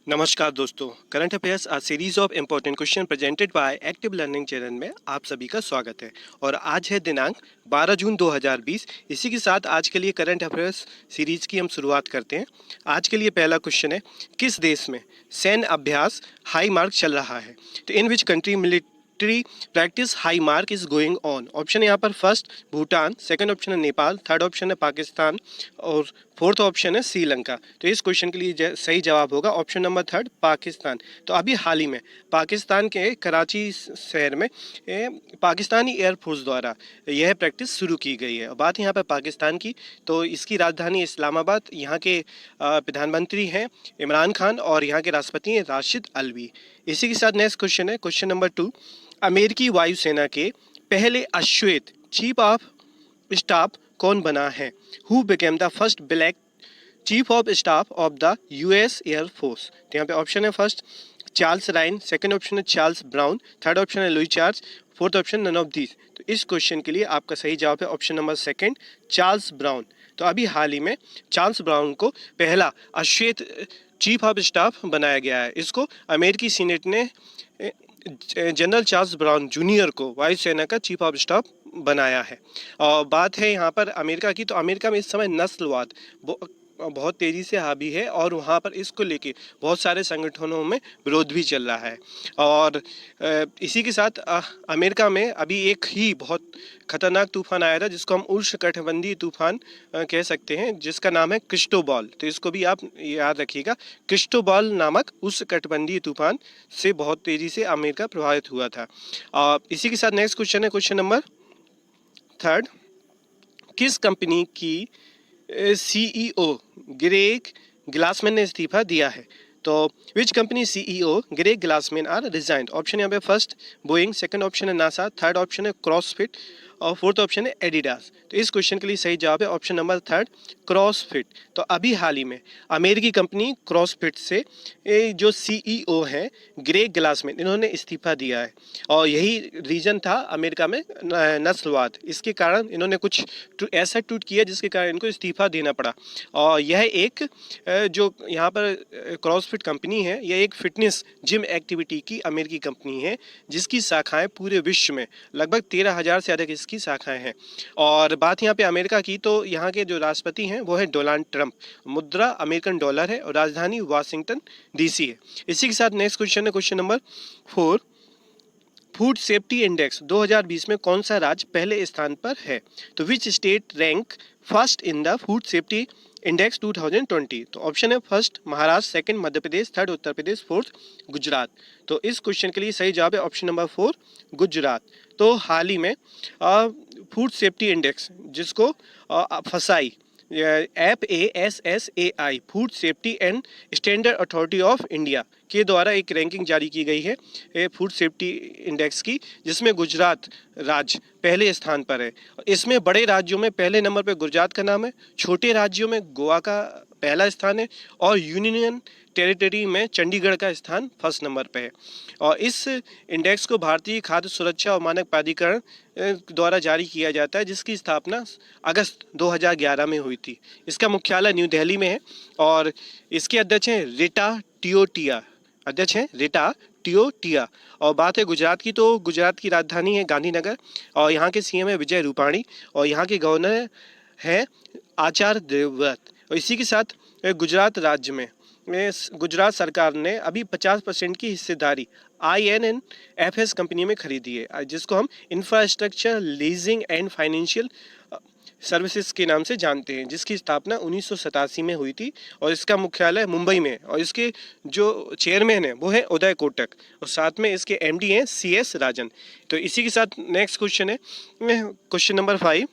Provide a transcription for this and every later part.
नमस्कार दोस्तों, current affairs a series of important question presented by active learning channel में आप सभी का स्वागत है। और आज है दिनांक 12 जून 2020। इसी के साथ आज के लिए करंट अफेयर्स सीरीज की हम शुरुआत करते हैं। आज के लिए पहला क्वेश्चन है, किस देश में सैन्य अभ्यास हाई मार्क चल रहा है? तो in which country military practice high mark is going on? Option है यहाँ पर फर्स्ट भूटान, सेकंड ऑप्शन है नेपाल, थर्ड ऑप्शन है पाकिस्तान और फोर्थ ऑप्शन है श्रीलंका। तो इस क्वेश्चन के लिए सही जवाब होगा ऑप्शन नंबर थर्ड, पाकिस्तान। तो अभी हाल ही में पाकिस्तान के कराची शहर में पाकिस्तानी एयरफोर्स द्वारा यह प्रैक्टिस शुरू की गई है। बात यहाँ पर पाकिस्तान की, तो इसकी राजधानी इस्लामाबाद, यहाँ के प्रधानमंत्री हैं इमरान खान और यहाँ के राष्ट्रपति हैं राशिद अलवी। इसी के साथ नेक्स्ट क्वेश्चन है क्वेश्चन नंबर 2, अमेरिकी वायुसेना के पहले अश्वेत चीफ ऑफ स्टाफ कौन बना है? Who became the first black chief of staff of the US air force? तो यहाँ पे ऑप्शन है first Charles Rhine, second option है चार्ल्स ब्राउन, थर्ड ऑप्शन है Louis Charles, fourth option none of these. तो इस क्वेश्चन के लिए आपका सही जवाब है option number second, Charles Brown. तो अभी हाल ही में चार्ल्स ब्राउन को पहला अश्वेत चीफ ऑफ स्टाफ बनाया गया है। इसको अमेरिकी सीनेट ने जनरल चार्ल्स ब्राउन जूनियर को वायुसेना का चीफ ऑफ स्टाफ बनाया है। और बात है यहाँ पर अमेरिका की, तो अमेरिका में इस समय नस्लवाद बहुत तेज़ी से हावी है और वहाँ पर इसको लेके बहुत सारे संगठनों में विरोध भी चल रहा है। और इसी के साथ अमेरिका में अभी एक ही बहुत खतरनाक तूफान आया था जिसको हम उष्णकटिबंधीय तूफान कह सकते हैं, जिसका नाम है क्रिस्टोबॉल। तो इसको भी आप याद रखिएगा, क्रिस्टोबॉल नामक उष्णकटिबंधीय तूफान से बहुत तेज़ी से अमेरिका प्रभावित हुआ था। इसी के साथ नेक्स्ट क्वेश्चन है क्वेश्चन नंबर थर्ड, किस कंपनी की सीईओ ग्रेग ग्लासमैन ने इस्तीफा दिया है? तो which company CEO Greg Glassman are resigned? Option यहाँ पे फर्स्ट बोइंग, सेकंड ऑप्शन है नासा, थर्ड ऑप्शन है क्रॉसफिट और फोर्थ ऑप्शन है एडिडास। तो इस क्वेश्चन के लिए सही जवाब है ऑप्शन नंबर थर्ड, क्रॉसफिट। तो अभी हाल ही में अमेरिकी कंपनी क्रॉसफिट से जो सीईओ हैं ग्रेग ग्लासमैन, इन्होंने इस्तीफा दिया है और यही रीजन था अमेरिका में नस्लवाद। इसके कारण इन्होंने कुछ ऐसा ट्वीट किया जिसके कारण इनको इस्तीफा देना पड़ा। और यह एक जो यहाँ पर क्रॉसफिट कंपनी है, यह एक फिटनेस जिम एक्टिविटी की अमेरिकी कंपनी है जिसकी शाखाएं पूरे विश्व में लगभग 13,000 से अधिक इसकी शाखाएं हैं। और बात यहाँ पे अमेरिका की, तो यहाँ के जो राष्ट्रपति हैं वो है डोनाल्ड ट्रंप। मुद्रा अमेरिकन डॉलर है और राजधानी वाशिंगटन डीसी है। इसी के साथ नेक्स्ट क्वेश्चन है question number 4, food safety index 2020 में कौन सा राज्य पहले स्थान पर है? तो which state rank first in the food safety index 2020? तो ऑप्शन है first Maharashtra, second Madhya Pradesh, third Uttar Pradesh, fourth Gujarat. तो इस क्वेश्चन के लिए सही जवाब है ऑप्शन नंबर 4 गुजरात। तो हाल ही में फूड सेफ्टी इंडेक्स, जिसको फसाई FASSAI food safety and standard authority of India के द्वारा एक रैंकिंग जारी की गई है फूड सेफ्टी इंडेक्स की, जिसमें गुजरात राज्य पहले स्थान पर है। इसमें बड़े राज्यों में पहले नंबर पर गुजरात का नाम है, छोटे राज्यों में गोवा का पहला स्थान है और यूनियन टेरिटरी में चंडीगढ़ का स्थान फर्स्ट नंबर पे है। और इस इंडेक्स को भारतीय खाद्य सुरक्षा और मानक प्राधिकरण द्वारा जारी किया जाता है, जिसकी स्थापना अगस्त 2011 में हुई थी। इसका मुख्यालय न्यू दिल्ली में है और इसके अध्यक्ष हैं रीटा टियोटिया। अध्यक्ष हैं रीटा टियोटिया। और बात है गुजरात की, तो गुजरात की राजधानी है गांधीनगर और यहाँ के सीएम है विजय रूपाणी और यहाँ के गवर्नर है आचार्य देवव्रत। और इसी के साथ गुजरात राज्य में गुजरात सरकार ने अभी 50% की हिस्सेदारी INNFS कंपनी में खरीदी है, जिसको हम infrastructure leasing and financial services के नाम से जानते हैं, जिसकी स्थापना 1987 में हुई थी और इसका मुख्यालय मुंबई में है। और इसके जो चेयरमैन है वो है उदय कोटक और साथ में इसके MD हैं CS राजन। तो इसी के साथ नेक्स्ट क्वेश्चन है क्वेश्चन नंबर 5,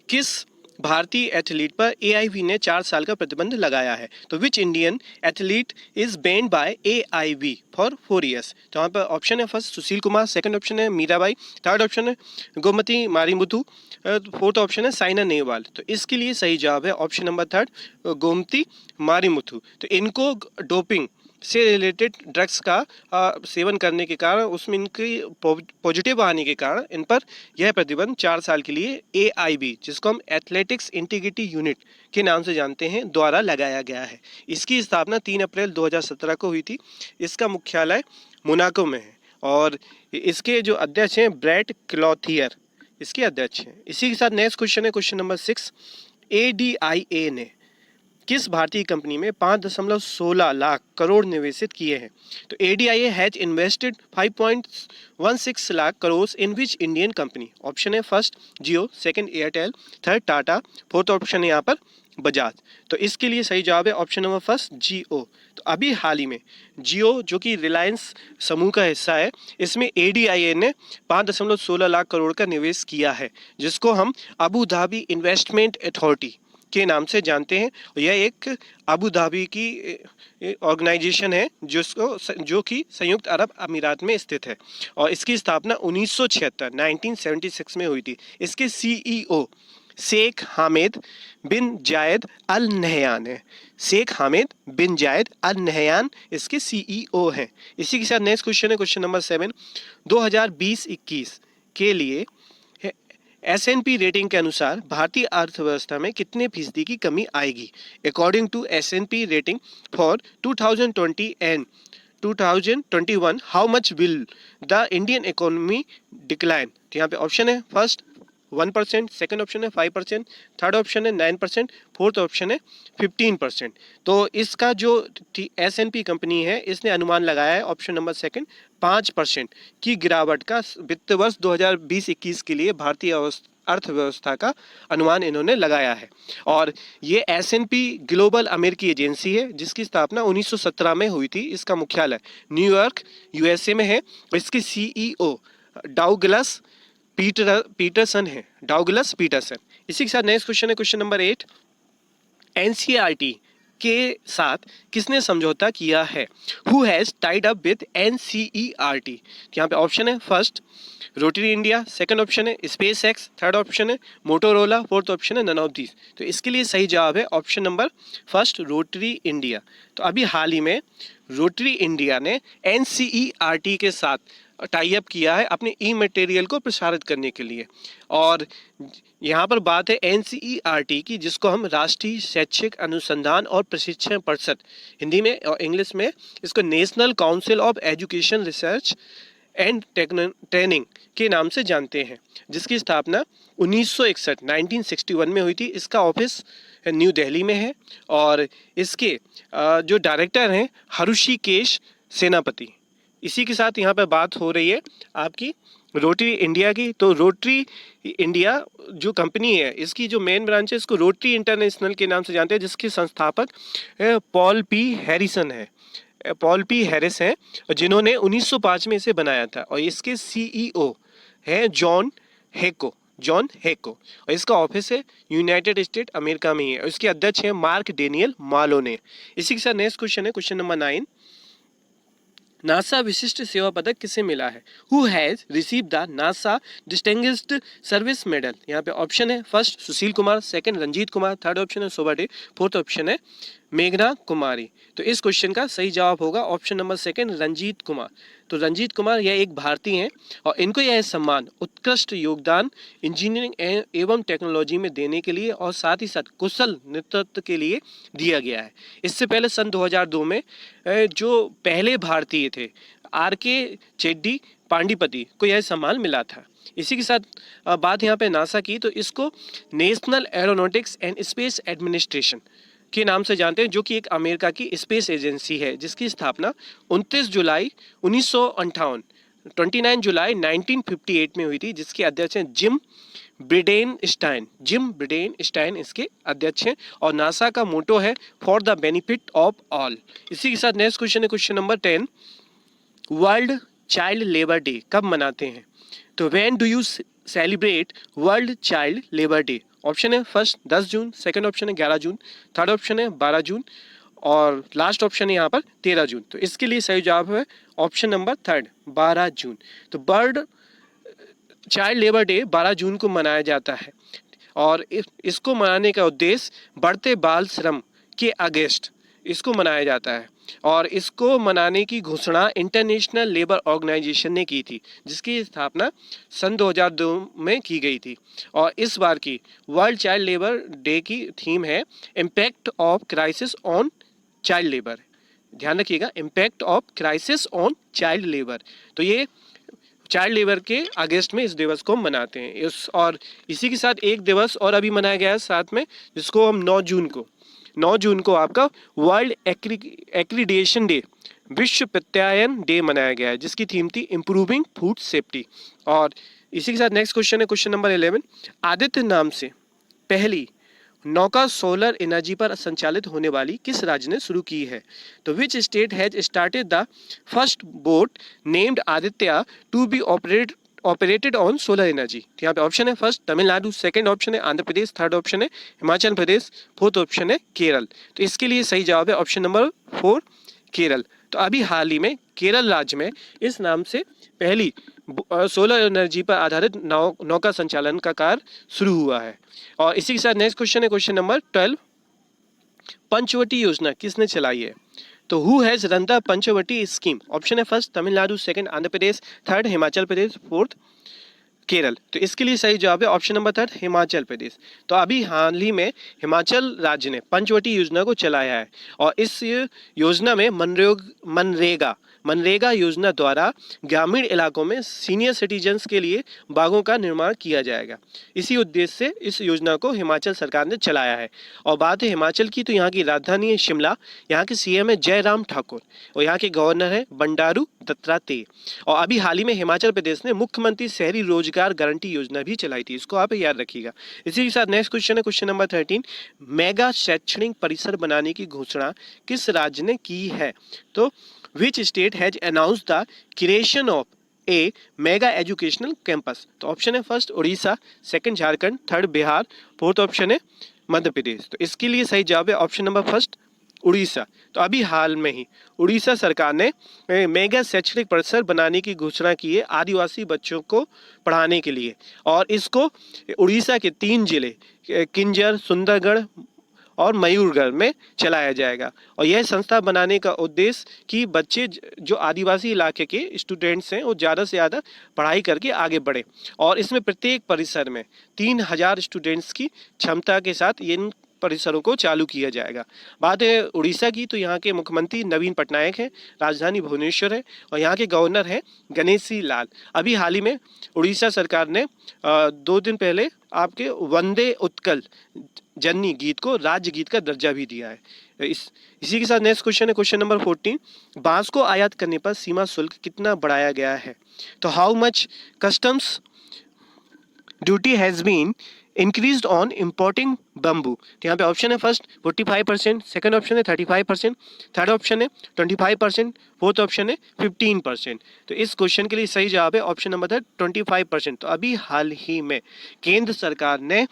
किस भारतीय एथलीट पर AIV ने 4 साल का प्रतिबंध लगाया है? तो which Indian athlete is banned by AIV for 4 years? तो यहाँ पर ऑप्शन है first Sushil Kumar, second option है मीराबाई, थर्ड ऑप्शन है गोमती मारीमुथु, फोर्थ ऑप्शन है साइना नेहवाल। तो इसके लिए सही जवाब है option number third Gomti Marimuthu. तो इनको डोपिंग से रिलेटेड ड्रग्स का सेवन करने के कारण उसमें इनकी पॉजिटिव आने के कारण इन पर यह प्रतिबंध 4 साल के लिए AIB, जिसको हम एथलेटिक्स इंटीग्रिटी यूनिट के नाम से जानते हैं, द्वारा लगाया गया है। इसकी स्थापना 3 अप्रैल 2017 को हुई थी। इसका मुख्यालय मोनाको में है और इसके जो अध्यक्ष हैं ब्रेट क्लॉथियर इसके अध्यक्ष हैं। इसी के साथ नेक्स्ट क्वेश्चन है क्वेश्चन नंबर 6। ADIA ने किस भारतीय कंपनी में 5.16 लाख करोड़ निवेशित किए हैं? तो ADIA has invested 5.16 lakh crore in which Indian company? Option है first Jio, second Airtel, third Tata, fourth option है यहाँ पर बजाज। तो इसके लिए सही जवाब है ऑप्शन नंबर फर्स्ट जियो। तो अभी हाल ही में जियो जो कि रिलायंस समूह का हिस्सा है, इसमें ADIA ने 5.16 लाख करोड़ का निवेश किया है, जिसको हम अबू धाबी इन्वेस्टमेंट अथॉरिटी के नाम से जानते हैं। यह एक अबू धाबी की ऑर्गेनाइजेशन है जो कि संयुक्त अरब अमीरात में स्थित है और इसकी स्थापना 1976 में हुई थी। इसके CEO शेख हामिद बिन जायद अल नहयान है। शेख हामिद बिन जायद अल नहयान इसके CEO हैं। इसी के साथ नेक्स्ट क्वेश्चन है क्वेश्चन नंबर 7। 2020-21 के लिए S&P रेटिंग के अनुसार भारतीय अर्थव्यवस्था में कितने फीसदी की कमी आएगी? According to S&P rating for 2020 and 2021 how much will the Indian economy decline? तो यहाँ पे ऑप्शन है फर्स्ट 1%, सेकंड ऑप्शन है 5%, थर्ड ऑप्शन है 9%, फोर्थ ऑप्शन है 15%। तो इसका जो S&P कंपनी है इसने अनुमान लगाया है ऑप्शन नंबर सेकंड 5% की गिरावट का वित्त वर्ष 2020-21 के लिए भारतीय अर्थव्यवस्था का अनुमान इन्होंने लगाया है। और ये S&P ग्लोबल अमेरिकी एजेंसी है जिसकी स्थापना 1917 में हुई थी। इसका मुख्यालय न्यूयॉर्क USA में है। इसके CEO डाउगलस पीटरसन है, डाउगलस पीटरसन। इसी के साथ नेक्स्ट क्वेश्चन है क्वेश्चन नंबर 8। NCERT के साथ किसने समझौता किया है? Who has tied up with NCERT? यहाँ पे ऑप्शन है first rotary India, second option है स्पेस एक्स, थर्ड ऑप्शन है मोटोरोला, फोर्थ ऑप्शन है नन ऑफ दीज। तो इसके लिए सही जवाब है option number first rotary India. तो अभी हाल ही में रोटरी इंडिया ने NCERT के साथ टाई अप किया है अपने मटेरियल को प्रसारित करने के लिए। और यहाँ पर बात है NCERT की, जिसको हम राष्ट्रीय शैक्षिक अनुसंधान और प्रशिक्षण परिषद हिंदी में और इंग्लिश में इसको national council of education research and training के नाम से जानते हैं, जिसकी स्थापना 1961 में हुई थी। इसका ऑफिस न्यू दिल्ली में है और इसके जो डायरेक्टर हैं हरुषिकेश सेनापति। इसी के साथ यहाँ पे बात हो रही है आपकी रोटरी इंडिया की। तो रोटरी इंडिया जो कंपनी है इसकी जो मेन ब्रांच है इसको रोटरी इंटरनेशनल के नाम से जानते हैं, जिसके संस्थापक पॉल पी हैरिस हैं जिन्होंने 1905 में इसे बनाया था। और इसके CEO हैं जॉन हेको। और इसका ऑफिस है यूनाइटेड स्टेट अमेरिका में ही है और इसके अध्यक्ष हैं मार्क डेनियल मालोने। इसी के साथ नेक्स्ट क्वेश्चन है क्वेश्चन नंबर 9। नासा विशिष्ट सेवा पदक किसे मिला है? Who has receive the NASA distinguished service medal? यहाँ पे ऑप्शन है first Sushil Kumar, second Ranjit Kumar, third option है शोभा डे, फोर्थ ऑप्शन है मेघना कुमारी। तो इस क्वेश्चन का सही जवाब होगा option number second Ranjit Kumar. तो रंजीत कुमार यह एक भारतीय हैं और इनको यह सम्मान उत्कृष्ट योगदान इंजीनियरिंग एवं टेक्नोलॉजी में देने के लिए और साथ ही साथ कुशल नेतृत्व के लिए दिया गया है। इससे पहले सन 2002 में जो पहले भारतीय थे RK चेड्डी पांडिपति को यह सम्मान मिला था। इसी के साथ बात यहाँ पे नासा की, तो इसको national aeronautics and space administration के नाम से जानते हैं, जो कि एक अमेरिका की स्पेस एजेंसी है जिसकी स्थापना 29 जुलाई 1958 में हुई थी, जिसके अध्यक्ष हैं जिम ब्रिडेनस्टाइन इसके अध्यक्ष हैं। और नासा का मोटो है for the benefit of all. इसी के साथ नेक्स्ट क्वेश्चन है question number 10। World child labour day कब मनाते हैं? तो when do you celebrate world child labour day? Option है फर्स्ट 10 जून, सेकंड ऑप्शन है 11 जून, थर्ड ऑप्शन है 12 जून और लास्ट ऑप्शन है यहाँ पर 13 जून। तो इसके लिए सही जवाब है ऑप्शन नंबर थर्ड 12 जून। तो वर्ल्ड चाइल्ड लेबर डे 12 जून को मनाया जाता है और इसको मनाने का उद्देश्य बढ़ते बाल श्रम के अगेंस्ट इसको मनाया जाता है। और इसको मनाने की घोषणा इंटरनेशनल लेबर ऑर्गेनाइजेशन ने की थी, जिसकी स्थापना सन 2002 में की गई थी। और इस बार की वर्ल्ड चाइल्ड लेबर डे की थीम है impact of crisis on child labour. ध्यान रखिएगा, impact of crisis on child labour. तो ये चाइल्ड लेबर के अगेंस्ट में इस दिवस को हम मनाते हैं। और इसी के साथ एक दिवस और अभी मनाया गया है साथ में, जिसको हम 9 जून को आपका वर्ल्ड एक्रीडिएशन डे, विश्व प्रत्यायन डे मनाया गया है, जिसकी थीम थी इम्प्रूविंग फूड सेफ्टी। और इसी के साथ नेक्स्ट क्वेश्चन है क्वेश्चन नंबर 11। आदित्य नाम से पहली नौका सोलर एनर्जी पर संचालित होने वाली किस राज्य ने शुरू की है? तो which state has started the first boat named Aditya to be operated on solar energy? तो यहाँ पे ऑप्शन है फर्स्ट तमिलनाडु, सेकंड ऑप्शन है आंध्र प्रदेश, थर्ड ऑप्शन है हिमाचल प्रदेश, फोर्थ ऑप्शन है केरल। तो इसके लिए सही जवाब है ऑप्शन नंबर 4 केरल। तो अभी हाल ही में केरल राज्य में इस नाम से पहली सोलर एनर्जी पर आधारित नौका संचालन का कार्य शुरू हुआ है। और इसी के साथ नेक्स्ट क्वेश्चन है क्वेश्चन नंबर 12। पंचवटी योजना किसने चलाई है? तो who has run the Panchvati scheme? Option है first Tamil Nadu, second Andhra Pradesh, third Himachal Pradesh, fourth Kerala. तो इसके लिए सही जवाब है ऑप्शन नंबर 3 हिमाचल प्रदेश। तो अभी हाल ही में हिमाचल राज्य ने पंचवटी योजना को चलाया है। और इस योजना में मनरेगा योजना द्वारा ग्रामीण इलाकों में सीनियर सिटीजन्स के लिए बागों का निर्माण किया जाएगा। इसी उद्देश्य से इस योजना को हिमाचल सरकार ने चलाया है। और बात है हिमाचल की, तो यहाँ की राजधानी है शिमला, यहाँ के सीएम है जयराम ठाकुर और यहाँ के गवर्नर है बंडारू दत्तात्रेय। और अभी हाल ही में हिमाचल प्रदेश ने मुख्यमंत्री शहरी रोजगार गारंटी योजना भी चलाई थी, इसको आप याद रखिएगा। इसी के साथ नेक्स्ट क्वेश्चन है क्वेश्चन नंबर 13। मेगा शैक्षणिक परिसर बनाने की घोषणा किस राज्य ने की है? तो which state has announced the creation of A mega educational campus? तो ऑप्शन है first Orissa, second Jharkhand, third Bihar, fourth option है मध्य प्रदेश। तो इसके लिए सही जवाब है ऑप्शन नंबर फर्स्ट उड़ीसा। तो अभी हाल में ही उड़ीसा सरकार ने मेगा शैक्षणिक परिसर बनाने की घोषणा की है आदिवासी बच्चों को पढ़ाने के लिए। और इसको उड़ीसा के 3 जिले किंजर, सुंदरगढ़ और मयूरगढ़ में चलाया जाएगा। और यह संस्था बनाने का उद्देश्य कि बच्चे जो आदिवासी इलाके के स्टूडेंट्स हैं वो ज़्यादा से ज़्यादा पढ़ाई करके आगे बढ़े। और इसमें प्रत्येक परिसर में 3000 स्टूडेंट्स की क्षमता के साथ इन परिसरों को चालू किया जाएगा। बात है उड़ीसा की, तो यहाँ के मुख्यमंत्री नवीन पटनायक हैं, राजधानी भुवनेश्वर है और यहाँ के गवर्नर हैं गणेशी लाल। अभी हाल ही में उड़ीसा सरकार ने 2 दिन पहले आपके वंदे उत्कल जननी गीत को राज्य गीत का दर्जा भी दिया है। इसी के साथ नेक्स्ट क्वेश्चन है क्वेश्चन नंबर 14। बांस को आयात करने पर सीमा शुल्क कितना बढ़ाया गया है? तो how much customs duty has been increased on importing bamboo? तो यहाँ पे ऑप्शन है फर्स्ट 45%, सेकंड ऑप्शन है 35%, थर्ड ऑप्शन है 25%, फोर्थ ऑप्शन है 15%। तो इस क्वेश्चन के लिए सही जवाब है ऑप्शन नंबर 25%। तो अभी हाल ही में केंद्र सरकार ने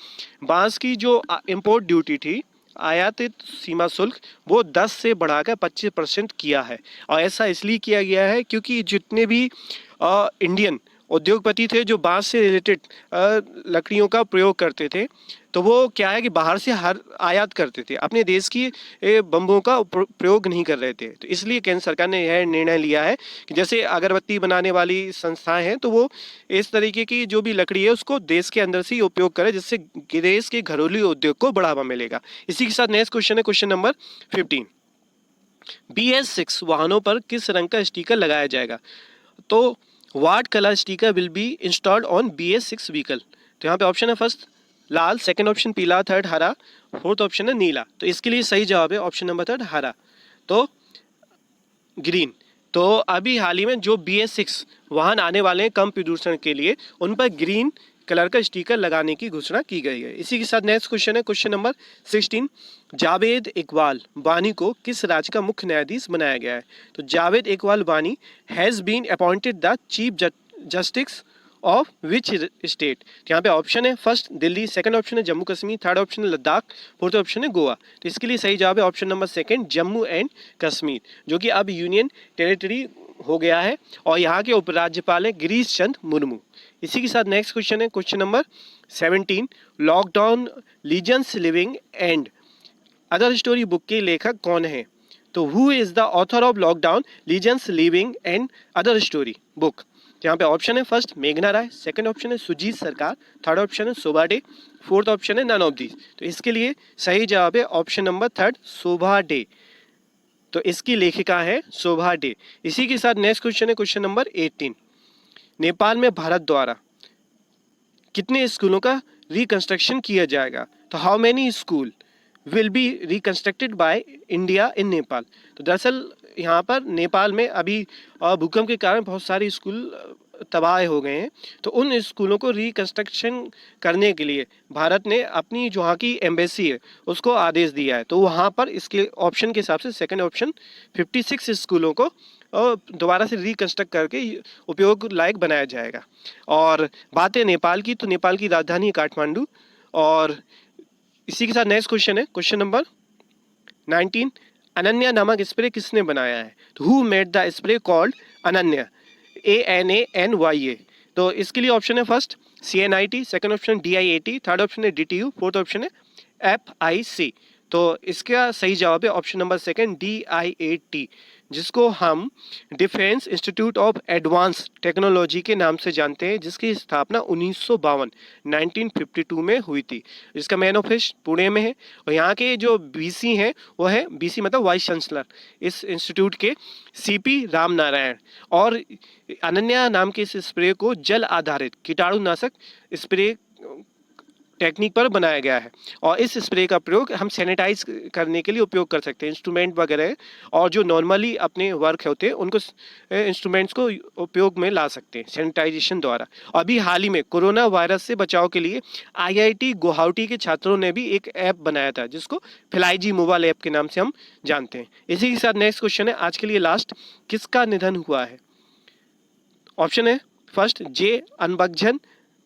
बांस की जो इम्पोर्ट ड्यूटी थी, आयातित सीमा शुल्क, वो 10 से बढ़ाकर 25% किया है। और ऐसा इसलिए किया गया है क्योंकि जितने भी इंडियन उद्योगपति थे जो बांस से रिलेटेड लकड़ियों का प्रयोग करते थे, तो वो क्या है कि बाहर से आयात करते थे, अपने देश की बम्बों का प्रयोग नहीं कर रहे थे। तो इसलिए केंद्र सरकार ने यह निर्णय लिया है कि जैसे अगरबत्ती बनाने वाली संस्थाएं हैं, तो वो इस तरीके की जो भी लकड़ी है उसको देश के अंदर से ही उपयोग करें, जिससे देश के घरेलू उद्योग को बढ़ावा मिलेगा। इसी के साथ नेक्स्ट क्वेश्चन है क्वेश्चन नंबर 15। BS6 वाहनों पर किस रंग का स्टिकर लगाया जाएगा? तो what colour sticker will be installed on BS6 vehicle? तो यहाँ पे ऑप्शन है फर्स्ट लाल, सेकंड ऑप्शन पीला, थर्ड हरा, फोर्थ ऑप्शन है नीला। तो इसके लिए सही जवाब है ऑप्शन नंबर 3 हरा, तो ग्रीन। तो अभी हाल ही में जो BS6 वाहन आने वाले हैं कम प्रदूषण के लिए, उन पर ग्रीन कलर का स्टिकर लगाने की घोषणा की गई है। इसी के साथ नेक्स्ट क्वेश्चन है क्वेश्चन नंबर 16। जावेद इकबाल वानी को किस राज्य का मुख्य न्यायाधीश बनाया गया है? तो Javed Iqbal Wani has been appointed the chief justice of which state? यहाँ पे ऑप्शन है फर्स्ट दिल्ली, सेकंड ऑप्शन है जम्मू कश्मीर, थर्ड ऑप्शन है लद्दाख, फोर्थ ऑप्शन है गोवा। तो इसके लिए सही जवाब है option number second Jammu and Kashmir, जो कि अब यूनियन टेरिटरी हो गया है। और यहाँ के उपराज्यपाल है गिरीश चंद्र मुर्मू। इसी के साथ नेक्स्ट क्वेश्चन है question number 17। Lockdown legends living and other story book के लेखक कौन है? तो who is the author of lockdown legends living and other story book. यहाँ पे ऑप्शन है फर्स्ट मेघना राय, सेकंड ऑप्शन है सुजीत सरकार, थर्ड ऑप्शन है शोभा डे, फोर्थ ऑप्शन है नन ऑफ दीज। तो इसके लिए सही जवाब है ऑप्शन नंबर थर्ड शोभा डे। तो इसकी लेखिका है शोभा डे। इसी के साथ नेक्स्ट क्वेश्चन है क्वेश्चन नंबर 18। नेपाल में भारत द्वारा कितने स्कूलों का रिकंस्ट्रक्शन किया जाएगा? तो how many school will be reconstructed by India in Nepal. तो दरअसल यहाँ पर नेपाल में अभी भूकंप के कारण बहुत सारे स्कूल तबाह हो गए हैं। तो उन स्कूलों को रिकंस्ट्रक्शन करने के लिए भारत ने अपनी जो वहाँ की एम्बेसी है उसको आदेश दिया है। तो वहाँ पर इसके ऑप्शन के हिसाब से सेकंड ऑप्शन 56 स्कूलों को दोबारा से रिकंस्ट्रक्ट करके उपयोग लायक बनाया जाएगा। और बात है नेपाल की, तो नेपाल की राजधानी है काठमांडू। और इसी के साथ नेक्स्ट क्वेश्चन है क्वेश्चन नंबर 19। अनन्या नामक स्प्रे किसने बनाया है? तो who made the spray called Ananya, ANANYA। तो इसके लिए ऑप्शन है first CNIT, second option DIAT, third option है DTU, फोर्थ ऑप्शन है FIC। तो इसका सही जवाब है ऑप्शन नंबर सेकंड DIAT, जिसको हम defence institute of advance technology के नाम से जानते हैं, जिसकी स्थापना 1952 में हुई थी। इसका मेन ऑफिस पुणे में है और यहाँ के जो BC हैं वो है BC मतलब वाइस चांसलर इस इंस्टीट्यूट के CP रामनारायण। और अनन्या नाम के इस स्प्रे को जल आधारित कीटाणुनाशक स्प्रे टेक्निक पर बनाया गया है। और इस स्प्रे का प्रयोग हम सैनिटाइज करने के लिए उपयोग कर सकते हैं, इंस्ट्रूमेंट वगैरह और जो नॉर्मली अपने वर्क होते हैं उनको इंस्ट्रूमेंट्स को उपयोग में ला सकते हैं सैनिटाइजेशन द्वारा। अभी हाल ही में कोरोना वायरस से बचाव के लिए IIT गुवाहाटी के छात्रों ने भी एक ऐप बनाया था जिसको फिलाईजी मोबाइल ऐप के नाम से हम जानते हैं। इसी के साथ नेक्स्ट क्वेश्चन है आज के लिए लास्ट, किसका निधन हुआ है? ऑप्शन है फर्स्ट J अनबक्झन,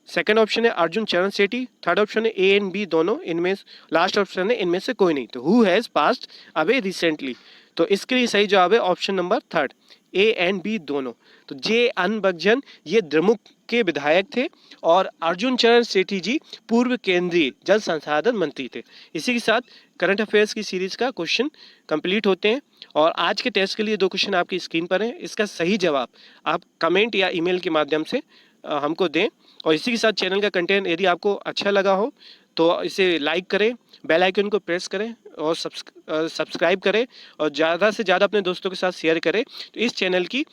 सेकंड ऑप्शन है अर्जुन चरण सेठी, थर्ड ऑप्शन है A एंड B दोनों, इनमें लास्ट ऑप्शन है इनमें से कोई नहीं। तो who has passed away recently. तो इसके लिए सही जवाब है option number third A and B दोनों। तो J अनबक्झन ये द्रमुक के विधायक थे और अर्जुन चरण सेठी जी पूर्व केंद्रीय जल संसाधन मंत्री थे। इसी के साथ करंट अफेयर्स की सीरीज का क्वेश्चन कंप्लीट होते हैं। और आज के टेस्ट के लिए 2 क्वेश्चन आपकी स्क्रीन पर हैं। इसका सही जवाब आप कमेंट या ईमेल के माध्यम से हमको दें। और इसी के साथ चैनल का कंटेंट यदि आपको अच्छा लगा हो तो इसे लाइक करें, बेल आइकन को प्रेस करें और सब्सक्राइब करें और ज़्यादा से ज़्यादा अपने दोस्तों के साथ शेयर करें। तो इस चैनल की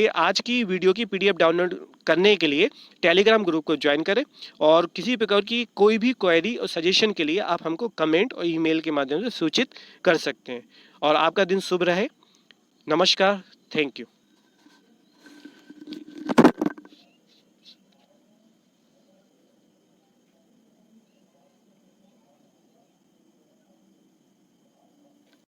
आज की वीडियो की PDF डाउनलोड करने के लिए टेलीग्राम ग्रुप को ज्वाइन करें। और किसी प्रकार की कोई भी क्वेरी और सजेशन के लिए आप हमको कमेंट और ईमेल के माध्यम से सूचित कर सकते हैं। और आपका दिन शुभ रहे। नमस्कार, थैंक यू।